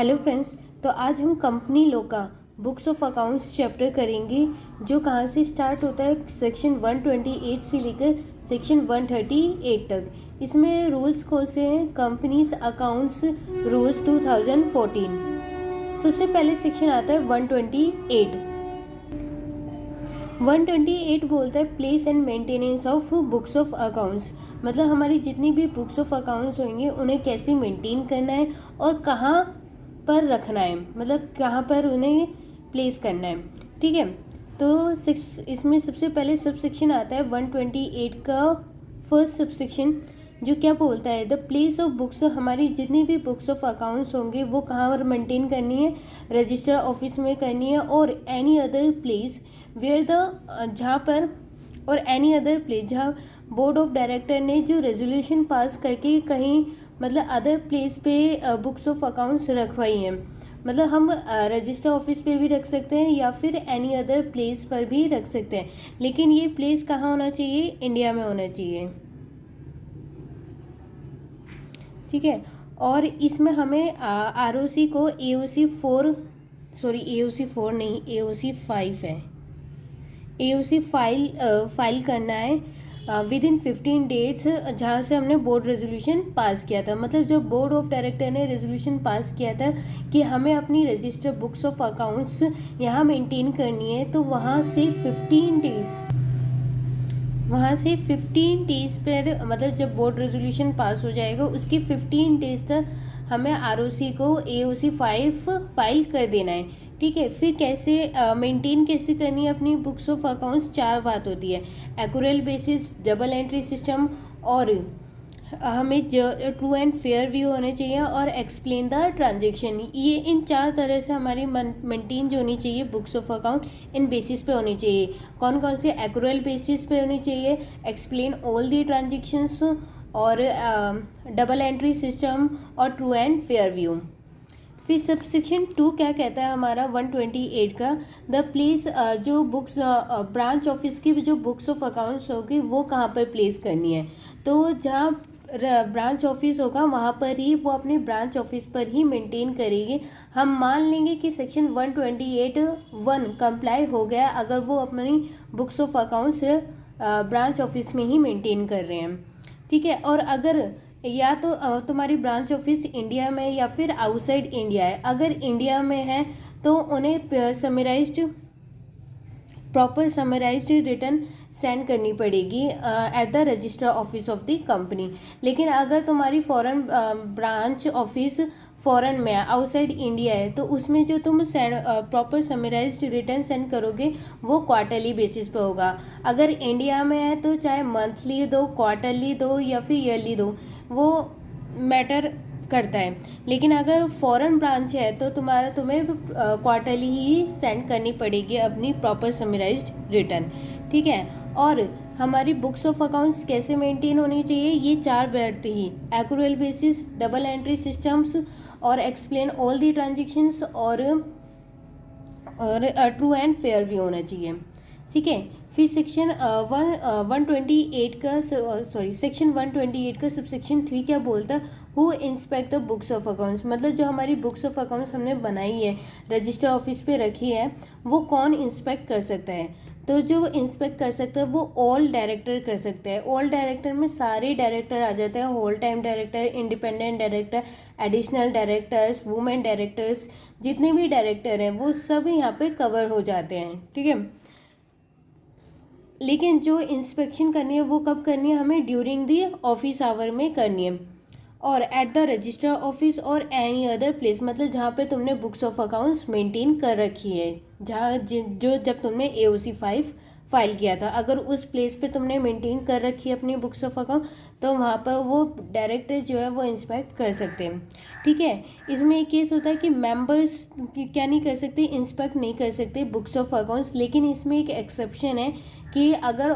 Hello friends, तो आज हम कंपनी लॉ का बुक्स ऑफ अकाउंट्स चैप्टर करेंगे, जो कहाँ से स्टार्ट होता है सेक्शन 128 से लेकर सेक्शन 138 तक। इसमें रूल्स कौन से हैं? Companies accounts rules 2014। सबसे पहले सेक्शन आता है 128। 128 बोलता है place and maintenance of books of accounts. मतलब हमारी जितनी भी बुक्स ऑफ अकाउंट्स होंगे उन्हें कैसे मेंटेन करना है और कहाँ पर रखना है, मतलब कहाँ पर उन्हें प्लेस करना है। ठीक है, तो इसमें सबसे पहले सब सेक्शन आता है 128 का फर्स्ट सब सेक्शन, जो क्या बोलता है द प्लेस ऑफ बुक्स। हमारी जितनी भी बुक्स ऑफ अकाउंट्स होंगे वो कहाँ पर मेंटेन करनी है? रजिस्टर ऑफिस में करनी है, और any other place where the जहाँ पर और एनी अदर प्लेस जहाँ बोर्ड ऑफ डायरेक्टर ने जो रेजोल्यूशन पास करके कहीं मतलब अदर प्लेस पे बुक्स ऑफ अकाउंट्स रखवाई हैं। मतलब हम रजिस्टर ऑफिस पे भी रख सकते हैं या फिर एनी अदर प्लेस पर भी रख सकते हैं, लेकिन ये प्लेस कहाँ होना चाहिए? इंडिया में होना चाहिए। ठीक है, और इसमें हमें आरओसी को एओसी 4 एओसी 4 नहीं, एओसी 5 है। एओसी फाइल करना है विद इन 15 डेट्स, जहाँ से हमने बोर्ड रेजोल्यूशन पास किया था। मतलब जब बोर्ड ऑफ डायरेक्टर ने रेजोल्यूशन पास किया था कि हमें अपनी रजिस्टर बुक्स ऑफ अकाउंट्स यहाँ मेंटेन करनी है, तो वहाँ से 15 डेज पर, मतलब जब बोर्ड रेजोल्यूशन पास हो जाएगा उसके 15 डेज तक हमें आरओसी को एओसी 5 फाइल कर देना है। ठीक है, फिर कैसे मेंटेन कैसे करनी है अपनी बुक्स ऑफ अकाउंट्स? 4 बात होती है: एक्यूरेल बेसिस, डबल एंट्री सिस्टम, और हमें ट्रू एंड फेयर व्यू होने चाहिए, और एक्सप्लेन द ट्रांजेक्शन। ये इन 4 तरह से हमारी मेंटेन जो होनी चाहिए books of account, in basis पे होनी चाहिए। कौन कौन से? एक्यूरेल बेसिस पे होनी चाहिए, एक्सप्लेन ऑल दी ट्रांजेक्शन्स, और डबल एंट्री सिस्टम, और ट्रू एंड फेयर व्यू। फिर सब सेक्शन 2 क्या कहता है हमारा 128 का? द प्लेस, जो बुक्स ब्रांच ऑफिस की जो बुक्स ऑफ अकाउंट्स होगी वो कहाँ पर प्लेस करनी है? तो जहाँ ब्रांच ऑफिस होगा वहाँ पर ही वो अपने ब्रांच ऑफिस पर ही मेंटेन करेगी। हम मान लेंगे कि सेक्शन 128(1) कंप्लाई हो गया अगर वो अपनी books of accounts branch office में ही मेंटेन कर रहे हैं। ठीक है, और अगर या तो तुम्हारी ब्रांच ऑफिस इंडिया में या फिर आउटसाइड इंडिया है। अगर इंडिया में है तो उन्हें प्रॉपर समराइज्ड रिटर्न सेंड करनी पड़ेगी at the register office of the company. लेकिन अगर तुम्हारी फॉरेन ब्रांच ऑफिस फॉरेन में है, आउटसाइड इंडिया है, तो उसमें जो तुम प्रॉपर समराइज्ड रिटर्न सेंड करोगे वो क्वार्टरली बेसिस पे होगा। अगर इंडिया में है तो चाहे मंथली दो, क्वार्टरली दो या फिर ईयरली दो, वो मैटर करता है। लेकिन अगर फॉरेन ब्रांच है तो तुम्हें क्वार्टरली ही सेंड करनी पड़ेगी अपनी प्रॉपर समराइज्ड रिटर्न। ठीक है, और हमारी बुक्स ऑफ अकाउंट्स कैसे मेंटेन होनी चाहिए? ये 4 बात ही: एक्यूरेल बेसिस, डबल एंट्री सिस्टम्स, और एक्सप्लेन ऑल दी ट्रांजेक्शन्स, और ट्रू एंड फेयर व्यू होना चाहिए। ठीक है, फिर सेक्शन 128 का सेक्शन 128 का सब सेक्शन 3 क्या बोलता है? Who inspect the books of accounts. मतलब जो हमारी बुक्स ऑफ अकाउंट्स हमने बनाई है, रजिस्टर ऑफिस पे रखी है, वो कौन इंस्पेक्ट कर सकता है? तो जो इंस्पेक्ट कर सकता है वो ऑल डायरेक्टर कर सकते हैं। ऑल डायरेक्टर में सारे डायरेक्टर आ जाते हैं: whole time director, independent director, additional directors, women directors, जितने भी डायरेक्टर हैं वो सब यहाँ पे कवर हो जाते हैं। ठीक है, लेकिन जो इंस्पेक्शन करनी है वो कब करनी है? हमें ड्यूरिंग दी ऑफिस आवर में करनी है, और एट द रजिस्टर ऑफिस और एनी अदर प्लेस। मतलब जहाँ पे तुमने बुक्स ऑफ अकाउंट्स मेंटेन कर रखी है, जहाँ जो जब तुमने एओसी 5 फाइल किया था, अगर उस प्लेस पे तुमने मेंटेन कर रखी है अपनी बुक्स ऑफ अकाउंट, तो वहाँ पर वो डायरेक्टर जो है वो इंस्पेक्ट कर सकते हैं। ठीक है, इसमें एक केस होता है कि मेंबर्स क्या नहीं कर सकते? इंस्पेक्ट नहीं कर सकते बुक्स ऑफ अकाउंट्स। लेकिन इसमें एक एक्सेप्शन है कि अगर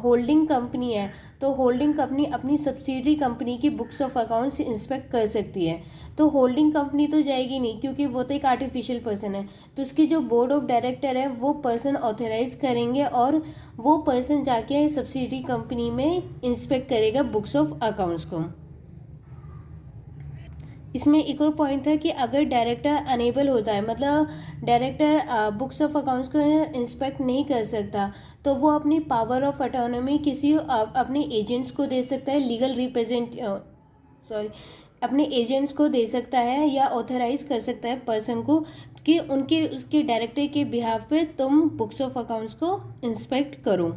होल्डिंग कंपनी है तो होल्डिंग कंपनी अपनी सब्सिडरी कंपनी की बुक्स ऑफ अकाउंट्स इंस्पेक्ट कर सकती है। तो होल्डिंग कंपनी तो जाएगी नहीं, क्योंकि वो तो एक आर्टिफिशियल पर्सन है। तो उसकी जो बोर्ड ऑफ डायरेक्टर है वो पर्सन ऑथराइज करेंगे, और वो पर्सन जाके सब्सिडरी कंपनी में इंस्पेक्ट करेगा बुक्स ऑफ अकाउंट्स को। इसमें एक और पॉइंट था कि अगर डायरेक्टर अनेबल होता है, मतलब डायरेक्टर बुक्स ऑफ अकाउंट्स को इंस्पेक्ट नहीं कर सकता, तो वो अपनी पावर ऑफ ऑटोनॉमी किसी अपने एजेंट्स को दे सकता है, लीगल रिप्रेजेंट सॉरी अपने एजेंट्स को दे सकता है या ऑथराइज कर सकता है पर्सन को कि उनके उसके डायरेक्टर के बिहाफ पे तुम बुक्स ऑफ अकाउंट्स को इंस्पेक्ट करो।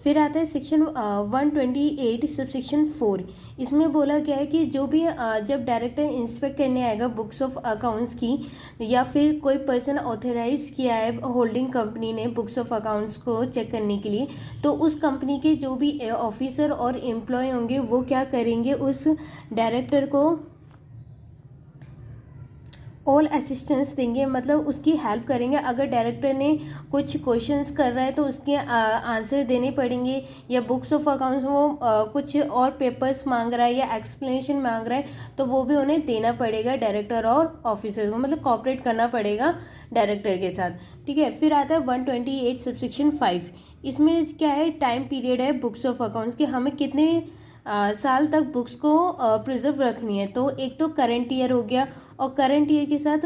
फिर आता है सेक्शन 128 सबसेक्शन 4। इसमें बोला गया है कि जो भी जब डायरेक्टर इंस्पेक्ट करने आएगा बुक्स ऑफ अकाउंट्स की, या फिर कोई पर्सन ऑथराइज किया है होल्डिंग कंपनी ने बुक्स ऑफ अकाउंट्स को चेक करने के लिए, तो उस कंपनी के जो भी ऑफिसर और एम्प्लॉय होंगे वो क्या करेंगे, उस डायरेक्टर को ऑल असिस्टेंस देंगे, मतलब उसकी हेल्प करेंगे। अगर डायरेक्टर ने कुछ क्वेश्चंस कर रहा है तो उसके आंसर देने पड़ेंगे, या बुक्स ऑफ अकाउंट्स वो कुछ और पेपर्स मांग रहा है या एक्सप्लेनेशन मांग रहा है तो वो भी उन्हें देना पड़ेगा डायरेक्टर और ऑफिसर को, मतलब कॉपरेट करना पड़ेगा डायरेक्टर के साथ। ठीक है, फिर आता है 128 सबसेक्शन 5। इसमें क्या है, टाइम पीरियड है बुक्स ऑफ अकाउंट्स कि हमें कितने साल तक बुक्स को प्रिजर्व रखनी है। तो एक तो करंट ईयर हो गया, और करंट ईयर के साथ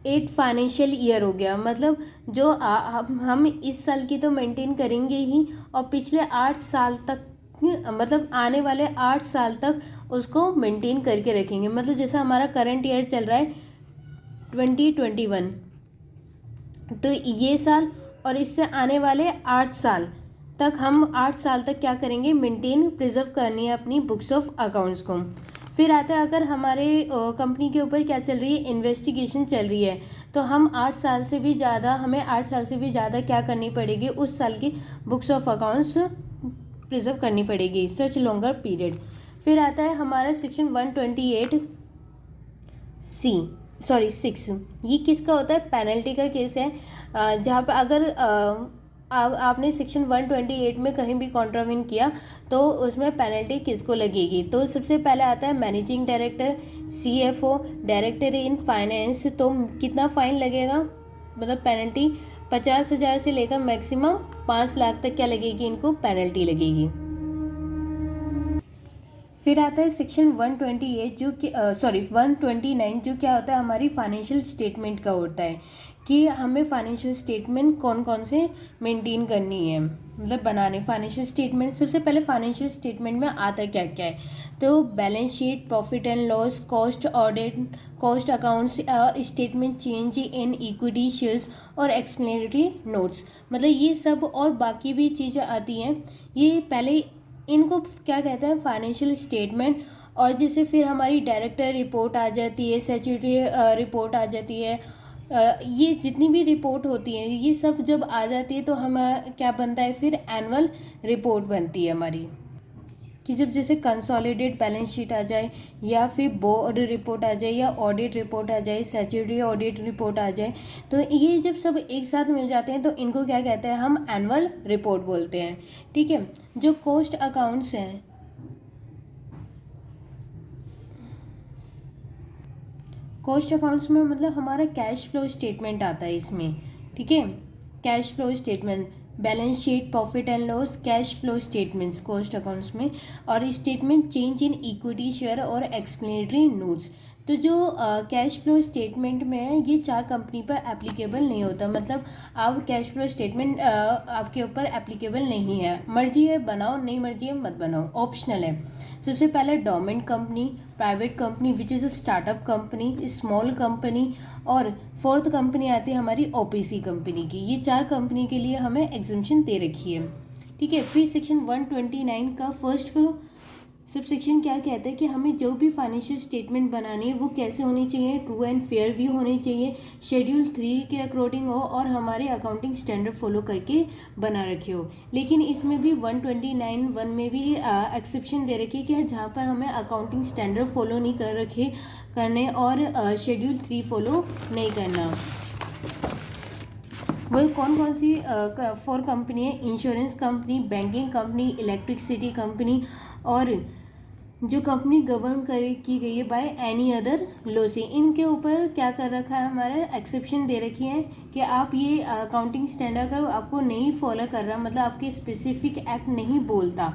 8 फाइनेंशियल ईयर हो गया, मतलब जो हम इस साल की तो मेंटेन करेंगे ही, और पिछले 8 साल तक, मतलब आने वाले 8 साल तक उसको मेंटेन करके रखेंगे। मतलब जैसा हमारा करंट ईयर चल रहा है 2021, तो ये साल और इससे आने वाले 8 साल तक हम 8 साल तक क्या करेंगे, मेंटेन प्रिजर्व करनी है अपनी बुक्स ऑफ अकाउंट्स को। फिर आता है अगर हमारे कंपनी के ऊपर क्या चल रही है, इन्वेस्टिगेशन चल रही है, तो हम 8 साल से भी ज़्यादा, हमें 8 साल से भी ज़्यादा क्या करनी पड़ेगी, उस साल की बुक्स ऑफ अकाउंट्स प्रिजर्व करनी पड़ेगी, सच लॉन्गर पीरियड। फिर आता है हमारा सेक्शन 128 सी, सॉरी 6। ये किसका होता है, पेनल्टी का केस है, जहाँ पे अगर आपने सेक्शन 128 में कहीं भी कॉन्ट्रावेन किया तो उसमें पेनल्टी किसको लगेगी। तो सबसे पहले आता है managing director, CFO, director in finance. तो कितना फाइन लगेगा, मतलब पेनल्टी 50,000 से लेकर मैक्सिमम 5 लाख तक क्या लगेगी, इनको पेनल्टी लगेगी। फिर आता है सेक्शन 128 जो कि 129 जो क्या होता है, हमारी फाइनेंशियल स्टेटमेंट का होता है कि हमें फाइनेंशियल स्टेटमेंट कौन कौन से मेंटेन करनी है, मतलब बनाने। फाइनेंशियल स्टेटमेंट, सबसे पहले फाइनेंशियल स्टेटमेंट में आता क्या क्या है, तो balance sheet, profit and loss, cost audit, cost accounts, statement change in equity shares और एक्सप्लेनेटरी नोट्स, मतलब ये सब और बाकी भी चीज़ें आती हैं। ये पहले इनको क्या कहते हैं, फाइनेंशियल स्टेटमेंट। और जैसे फिर हमारी डायरेक्टर रिपोर्ट आ जाती है, स्टैट्यूटरी रिपोर्ट आ जाती है, ये जितनी भी रिपोर्ट होती हैं ये सब जब आ जाती है तो हम क्या बनता है, फिर एनुअल रिपोर्ट बनती है हमारी, कि जब जैसे कंसोलिडेट बैलेंस शीट आ जाए, या फिर बोर्ड रिपोर्ट आ जाए, या ऑडिट रिपोर्ट आ जाए, स्टैट्यूटरी ऑडिट रिपोर्ट आ जाए, तो ये जब सब एक साथ मिल जाते हैं तो इनको क्या कहते हैं, हम एनुअल रिपोर्ट बोलते हैं। ठीक है, जो कॉस्ट अकाउंट्स हैं, कॉस्ट अकाउंट्स में मतलब हमारा कैश फ्लो स्टेटमेंट आता है इसमें। ठीक है, cash flow statement, balance sheet, profit and loss, cash flow statements cost accounts में, और statement change in equity share और एक्सप्लेनेटरी नोट्स। तो जो कैश फ्लो स्टेटमेंट में है ये 4 कंपनी पर एप्लीकेबल नहीं होता, मतलब आप कैश फ्लो स्टेटमेंट आपके ऊपर एप्लीकेबल नहीं है, मर्जी है बनाओ, नहीं मर्जी है मत बनाओ, ऑप्शनल है। सबसे पहले domain company, private company which is a startup company, small company, और 4th कंपनी आती है हमारी ओपीसी कंपनी की। ये 4 कंपनी के लिए हमें एग्जम्पशन दे रखी है। ठीक है, फिर सेक्शन 129 का फर्स्ट सब सेक्शन क्या कहता है कि हमें जो भी फाइनेंशियल स्टेटमेंट बनानी है वो कैसे होनी चाहिए, ट्रू एंड फेयर व्यू होनी चाहिए, शेड्यूल 3 के अकॉर्डिंग हो, और हमारे अकाउंटिंग स्टैंडर्ड फॉलो करके बना रखे हो। लेकिन इसमें भी 129(1) में भी एक्सेप्शन दे रखी है कि जहाँ पर हमें अकाउंटिंग स्टैंडर्ड फॉलो नहीं कर रखे करने और शेड्यूल 3 फॉलो नहीं करना। वो कौन कौन सी 4 कंपनी है, insurance company, banking company, electricity company, और जो कंपनी गवर्न की गई है बाय एनी अदर लॉ से। इनके ऊपर क्या कर रखा है, हमारा एक्सेप्शन दे रखी है कि आप ये अकाउंटिंग स्टैंडर्ड अगर आपको नहीं फॉलो कर रहा, मतलब आपके स्पेसिफिक एक्ट नहीं बोलता,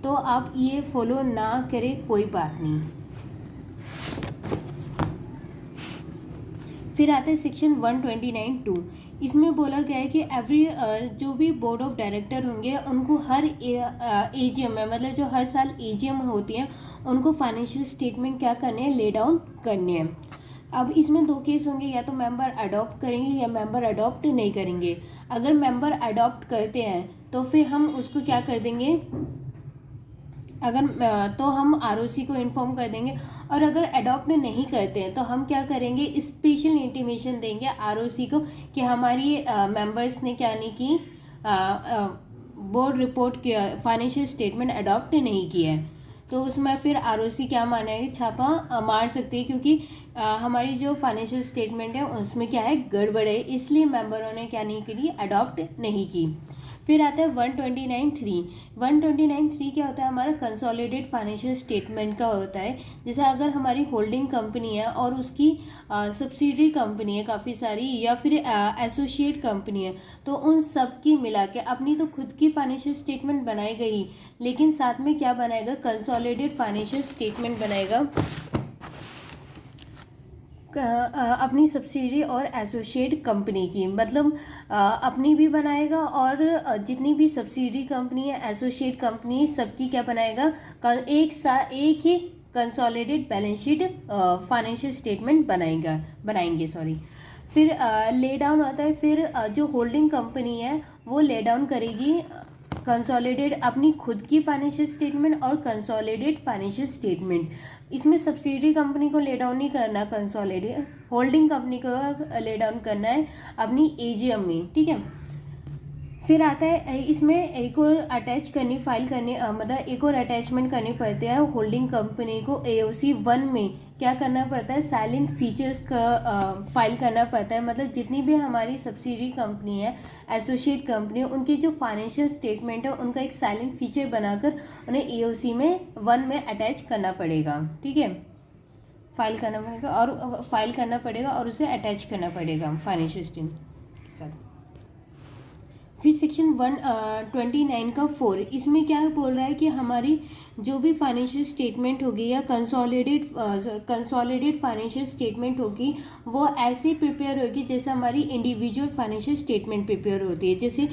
तो आप ये फॉलो ना करें, कोई बात नहीं। फिर आता है सेक्शन 129(2). इसमें बोला गया है कि एवरी जो भी बोर्ड ऑफ डायरेक्टर होंगे उनको हर एजीएम में, मतलब जो हर साल एजीएम होती है, उनको फाइनेंशियल स्टेटमेंट क्या करने हैं, ले डाउन करने हैं। अब इसमें दो केस होंगे, या तो मेंबर अडॉप्ट करेंगे या मेंबर अडॉप्ट नहीं करेंगे। अगर मेंबर अडॉप्ट करते हैं तो फिर हम उसको क्या कर देंगे, तो हम आरओसी को इन्फॉर्म कर देंगे। और अगर अडॉप्ट नहीं करते हैं तो हम क्या करेंगे, स्पेशल इंटीमेशन देंगे आरओसी को कि हमारी मेंबर्स ने क्या नहीं की, बोर्ड रिपोर्ट किया, फाइनेंशियल स्टेटमेंट अडॉप्ट नहीं किया है। तो उसमें फिर आरओसी क्या मानेगा, छापा मार सकती है, क्योंकि हमारी जो फाइनेंशियल स्टेटमेंट है उसमें क्या है, गड़बड़ है, इसलिए मेंबरों ने क्या नहीं करी, अडॉप्ट नहीं की। फिर आता है 129(3). 129(3) क्या होता है, हमारा कंसोलिडेटेड फाइनेंशियल स्टेटमेंट का होता है। जैसे अगर हमारी होल्डिंग कंपनी है और उसकी सब्सिडरी कंपनी है काफ़ी सारी, या फिर एसोसिएट कंपनी है, तो उन सब की मिला के अपनी तो खुद की फाइनेंशियल स्टेटमेंट बनाएगा ही, लेकिन साथ में क्या बनाएगा, कंसोलिडेटेड फाइनेंशियल स्टेटमेंट बनाएगा अपनी सब्सिडरी और एसोसिएट कंपनी की, मतलब अपनी भी बनाएगा और जितनी भी सब्सिडरी कंपनी है, एसोसिएट कंपनी, सबकी क्या बनाएगा, एक ही consolidated balance sheet financial statement बनाएंगे। फिर ले डाउन आता है। फिर जो होल्डिंग कंपनी है वो ले डाउन करेगी कंसोलिडेट अपनी खुद की फाइनेंशियल स्टेटमेंट और कंसोलिडेट फाइनेंशियल स्टेटमेंट। इसमें सब्सिडरी कंपनी को ले डाउन नहीं करना, कंसोलिडेट होल्डिंग कंपनी को ले डाउन करना है अपनी एजीएम में, ठीक है। फिर आता है इसमें एक और अटैच करनी, फाइल करनी, मतलब एक और अटैचमेंट करनी पड़ती है होल्डिंग कंपनी को। एओसी 1 में क्या करना पड़ता है, साइलेंट फीचर्स का फाइल करना पड़ता है, मतलब जितनी भी हमारी सब्सिडरी कंपनी है, एसोसिएट कंपनी है, उनकी जो फाइनेंशियल स्टेटमेंट है उनका एक साइलेंट फीचर बनाकर उन्हें एओसी में 1 में अटैच करना पड़ेगा, ठीक है। फाइल करना पड़ेगा और उसे अटैच करना पड़ेगा फाइनेंशियल स्टेटमेंट के साथ। फिर सेक्शन 129 का 4, इसमें क्या बोल रहा है कि हमारी जो भी फाइनेंशियल स्टेटमेंट होगी या कंसोलिडेट फाइनेंशियल स्टेटमेंट होगी, वो ऐसे प्रिपेयर होगी जैसे हमारी इंडिविजुअल फाइनेंशियल स्टेटमेंट प्रिपेयर होती है। जैसे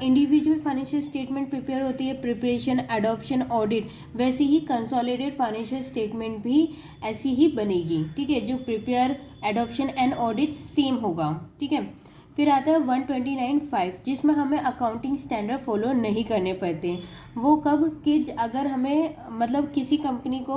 इंडिविजुअल फाइनेंशियल स्टेटमेंट प्रिपेयर होती है, प्रिपरेशन, अडॉप्शन, ऑडिट, वैसे ही कंसोलिडेट फाइनेंशियल स्टेटमेंट भी ऐसी ही बनेगी, ठीक है। जो prepare, adoption and audit same होगा, ठीक है। फिर आता है 129(5), जिसमें हमें अकाउंटिंग स्टैंडर्ड फॉलो नहीं करने पड़ते। वो कब कि अगर हमें, मतलब किसी कंपनी को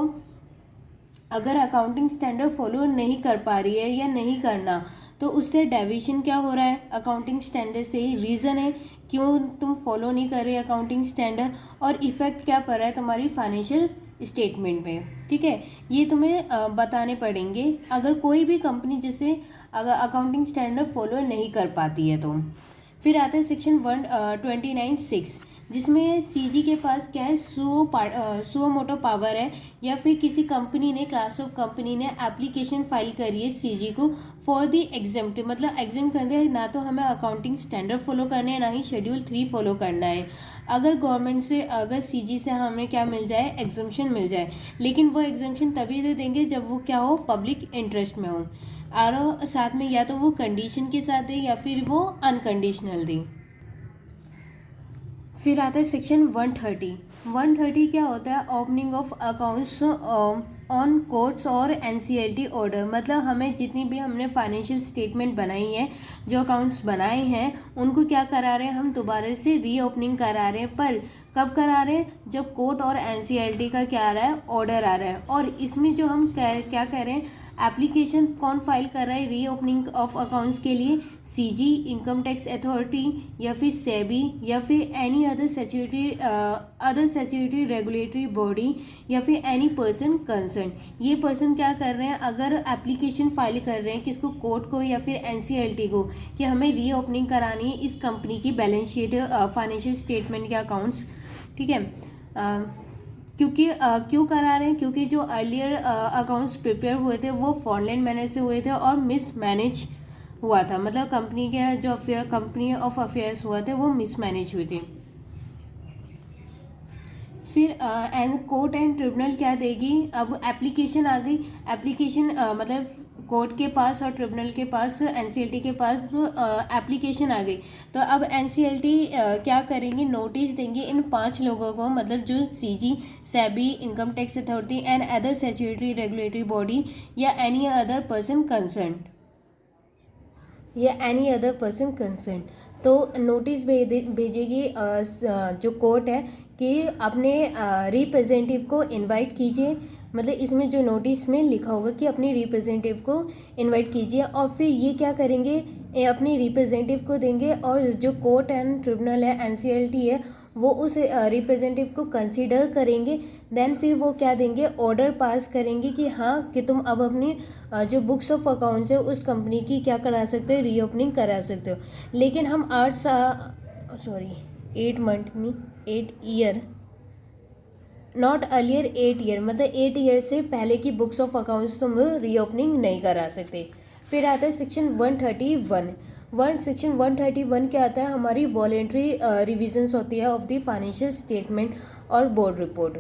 अगर अकाउंटिंग स्टैंडर्ड फॉलो नहीं कर पा रही है या नहीं करना, तो उससे डेविएशन क्या हो रहा है, अकाउंटिंग स्टैंडर्ड से ही। रीज़न है क्यों तुम फॉलो नहीं कर रहे अकाउंटिंग स्टैंडर्ड, और इफ़ेक्ट क्या पड़ रहा है तुम्हारी फाइनेंशियल स्टेटमेंट में, ठीक है। ये तुम्हें बताने पड़ेंगे अगर कोई भी कंपनी जैसे अगर अकाउंटिंग स्टैंडर्ड फॉलो नहीं कर पाती है तो। फिर आता है सेक्शन 129(6), जिसमें सीजी के पास क्या है, सुओ मोटो पावर है, या फिर किसी कंपनी ने, क्लास ऑफ कंपनी ने एप्लीकेशन फाइल करी है सीजी को फॉर दी एग्जेम्प्ट, मतलब एग्जेम्प्ट कर दिया, ना तो हमें अकाउंटिंग स्टैंडर्ड फॉलो करने हैं, ना ही शेड्यूल 3 फॉलो करना है। अगर गवर्नमेंट से, अगर सीजी से हमें क्या मिल जाए, एग्जम्पशन मिल जाए, लेकिन वो एग्जम्पशन तभी दे देंगे जब वो क्या हो, पब्लिक इंटरेस्ट में हो, और साथ में या तो वो कंडीशन के साथ दे या फिर वो अनकंडीशनल दे। फिर आता है सेक्शन 130। 130 क्या होता है, opening of accounts on courts और एनसीएलटी ऑर्डर, मतलब हमें जितनी भी हमने फाइनेंशियल स्टेटमेंट बनाई है, जो अकाउंट्स बनाए हैं, उनको क्या करा रहे हैं, हम दोबारा से रीओपनिंग करा रहे हैं। पर कब करा रहे हैं, जब कोर्ट और एनसीएलटी का क्या आ रहा है, ऑर्डर आ रहा है। और इसमें जो हम क्या कह रहे हैं, एप्लीकेशन कौन फाइल कर रहा है रीओपनिंग ऑफ अकाउंट्स के लिए, सीजी, इनकम टैक्स अथॉरिटी, या फिर सेबी, या फिर any other statutory regulatory body, या फिर एनी पर्सन कंसर्न। ये पर्सन क्या कर रहे हैं, अगर एप्लीकेशन फाइल कर रहे हैं किसको, कोर्ट को या फिर एनसीएलटी को, कि हमें रीओपनिंग करानी है इस कंपनी की बैलेंस शीट, फाइनेंशियल स्टेटमेंट के अकाउंट्स, ठीक है। क्योंकि क्यों करा रहे हैं, क्योंकि जो अर्लियर अकाउंट्स प्रिपेयर हुए थे वो फॉरलैंड मैनर से हुए थे और मिसमैनेज हुआ था, मतलब कंपनी के जो कंपनी ऑफ अफेयर्स हुआ थे वो मिसमैनेज हुए थे। फिर एंड कोर्ट एंड ट्रिब्यूनल क्या देगी, अब एप्लीकेशन आ गई, एप्लीकेशन मतलब कोर्ट के पास और ट्रिब्यूनल के पास, एनसीएलटी के पास एप्लीकेशन आ गई। तो अब एनसीएलटी क्या करेंगे, नोटिस देंगे इन 5 लोगों को, मतलब जो CG, SEBI, income tax authority and other statutory regulatory body या एनी अदर पर्सन कंसर्न, तो नोटिस भेजेगी जो कोर्ट है कि अपने रिप्रेजेंटेटिव को इनवाइट कीजिए, मतलब इसमें जो नोटिस में लिखा होगा कि अपने रिप्रेजेंटेटिव को इनवाइट कीजिए, और फिर ये क्या करेंगे, अपने रिप्रेजेंटेटिव को देंगे, और जो कोर्ट एंड ट्रिब्यूनल है, एनसीएलटी है, वो उस रिप्रेजेंटेटिव को कंसीडर करेंगे। देन फिर वो क्या देंगे, ऑर्डर पास करेंगे कि हाँ कि तुम अब अपनी जो बुक्स ऑफ अकाउंट्स है उस कंपनी की क्या करा सकते हो, रीओपनिंग करा सकते हो। लेकिन हम 8 मंथ नहीं, 8 ईयर, नॉट अर्लियर 8 ईयर, मतलब 8 ईयर से पहले की बुक्स ऑफ अकाउंट्स तुम रीओपनिंग नहीं करा सकते। फिर आता है सेक्शन 131। सेक्शन 131 क्या आता है, हमारी वॉलेंट्री रिविजन्स होती है ऑफ द फाइनेंशियल स्टेटमेंट और बोर्ड रिपोर्ट,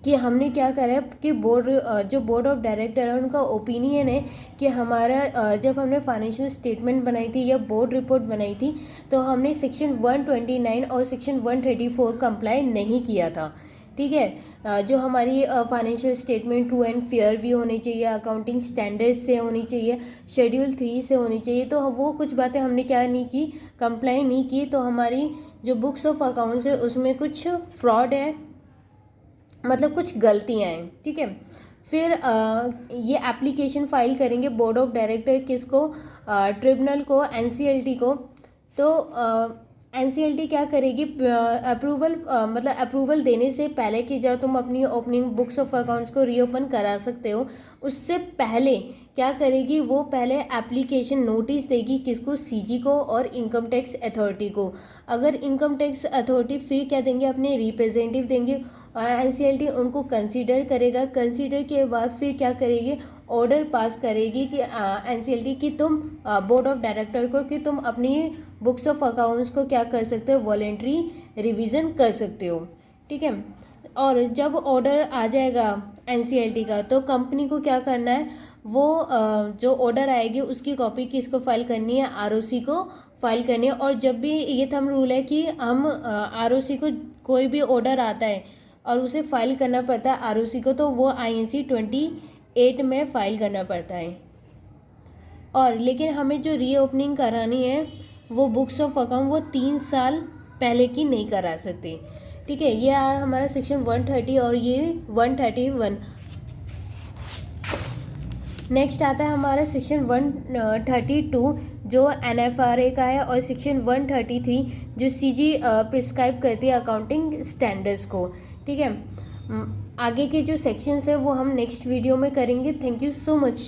कि हमने क्या करा है कि जो बोर्ड ऑफ डायरेक्टर है उनका ओपिनियन है कि हमारा जब हमने फाइनेंशियल स्टेटमेंट बनाई थी या बोर्ड रिपोर्ट बनाई थी तो हमने सेक्शन 129 और सेक्शन 134 कंप्लाई नहीं किया था। ठीक है, जो हमारी financial statement true and fair भी होनी चाहिए, अकाउंटिंग स्टैंडर्ड्स से होनी चाहिए, शेड्यूल 3 से होनी चाहिए, तो वो कुछ बातें हमने क्या नहीं की, कंप्लाई नहीं की, तो हमारी जो बुक्स ऑफ अकाउंट्स है उसमें कुछ फ्रॉड है, मतलब कुछ गलतियाँ हैं। ठीक है, फिर ये एप्लीकेशन फाइल करेंगे बोर्ड ऑफ डायरेक्टर, किसको, ट्रिब्यूनल को, एनसीएलटी को। तो एनसीएलटी क्या करेगी, अप्रूवल मतलब अप्रूवल देने से पहले कि जब तुम अपनी ओपनिंग बुक्स ऑफ अकाउंट्स को रीओपन करा सकते हो, उससे पहले क्या करेगी, वो पहले एप्लीकेशन नोटिस देगी, किसको, सीजी को और इनकम टैक्स अथॉरिटी को। अगर इनकम टैक्स अथॉरिटी फिर क्या देंगे, अपने रिप्रेजेंटेटिव देंगे, एनसीएलटी उनको कंसीडर करेगा, कंसीडर के बाद फिर क्या करेगी, ऑर्डर पास करेगी कि एनसीएलटी कि तुम बोर्ड ऑफ डायरेक्टर को कि तुम अपनी बुक्स ऑफ अकाउंट्स को क्या कर सकते हो, वॉलेंट्री रिवीजन कर सकते हो। ठीक है, और जब ऑर्डर आ जाएगा एनसीएलटी का तो कंपनी को क्या करना है, वो जो ऑर्डर आएगी उसकी कॉपी किसको फाइल करनी है, आरओसी को फाइल करनी है। और जब भी ये थंब रूल है कि हम आरओसी को कोई भी ऑर्डर आता है और उसे फाइल करना पड़ता है आरओसी को, तो वो INC 28 में फाइल करना पड़ता है। और लेकिन हमें जो रीओपनिंग करानी है वो बुक्स ऑफ अकाउंट वो 3 साल पहले की नहीं करा सकते। ठीक है, ये आया हमारा सेक्शन 130 और ये 131। नेक्स्ट आता है हमारा सेक्शन 132 जो NFRA का है, और सेक्शन 133 जो CG प्रिस्क्राइब करती है अकाउंटिंग स्टैंडर्ड्स को। ठीक है, आगे के जो सेक्शंस है वो हम नेक्स्ट वीडियो में करेंगे। Thank you so much.